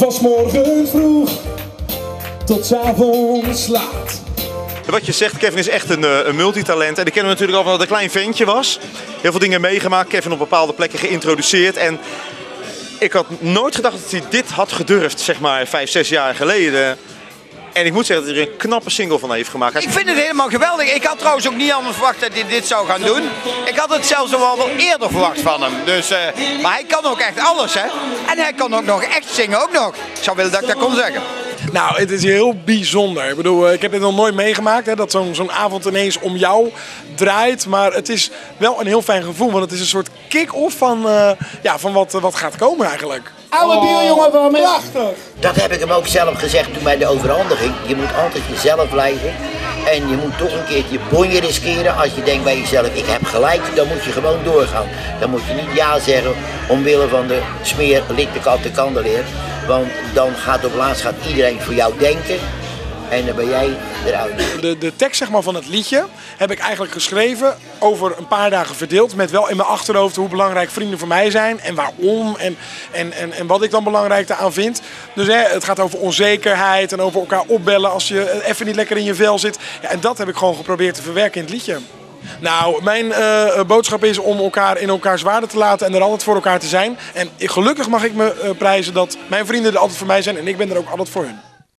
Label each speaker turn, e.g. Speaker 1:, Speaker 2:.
Speaker 1: van 's morgens vroeg tot 's avonds laat.
Speaker 2: Wat je zegt, Kevin is echt een multitalent. En ik ken hem natuurlijk al van dat hij een klein ventje was. Heel veel dingen meegemaakt, Kevin op bepaalde plekken geïntroduceerd. En ik had nooit gedacht dat hij dit had gedurfd, zeg maar 5, 6 jaar geleden. En ik moet zeggen dat hij er een knappe single van heeft gemaakt.
Speaker 3: Ik vind het helemaal geweldig. Ik had trouwens ook niet anders verwacht dat hij dit zou gaan doen. Ik had het zelfs al wel eerder verwacht van hem. Dus, maar hij kan ook echt alles, hè. En hij kan ook nog echt zingen, ook nog. Ik zou willen dat ik dat kon zeggen.
Speaker 4: Nou, het is heel bijzonder. Ik bedoel, ik heb dit nog nooit meegemaakt, hè, dat zo'n avond ineens om jou draait. Maar het is wel een heel fijn gevoel, want het is een soort kick-off van, van wat gaat komen eigenlijk.
Speaker 1: Oude bierjongen van me. Prachtig.
Speaker 5: Dat heb ik hem ook zelf gezegd toen bij de overhandiging. Je moet altijd jezelf blijven. En je moet toch een keertje bonje riskeren. Als je denkt bij jezelf, ik heb gelijk, dan moet je gewoon doorgaan. Dan moet je niet ja zeggen omwille van de smeer, lik de kat de kandeleer. Want dan gaat op laatst iedereen voor jou denken. En dan ben jij eruit.
Speaker 4: De tekst zeg maar, van het liedje heb ik eigenlijk geschreven over een paar dagen verdeeld. Met wel in mijn achterhoofd hoe belangrijk vrienden voor mij zijn. En waarom. En wat ik dan belangrijk daaraan vind. Dus het gaat over onzekerheid en over elkaar opbellen als je even niet lekker in je vel zit. Ja, en dat heb ik gewoon geprobeerd te verwerken in het liedje. Nou, mijn boodschap is om elkaar in elkaars waarde te laten en er altijd voor elkaar te zijn. En gelukkig mag ik me prijzen dat mijn vrienden er altijd voor mij zijn en ik ben er ook altijd voor hun.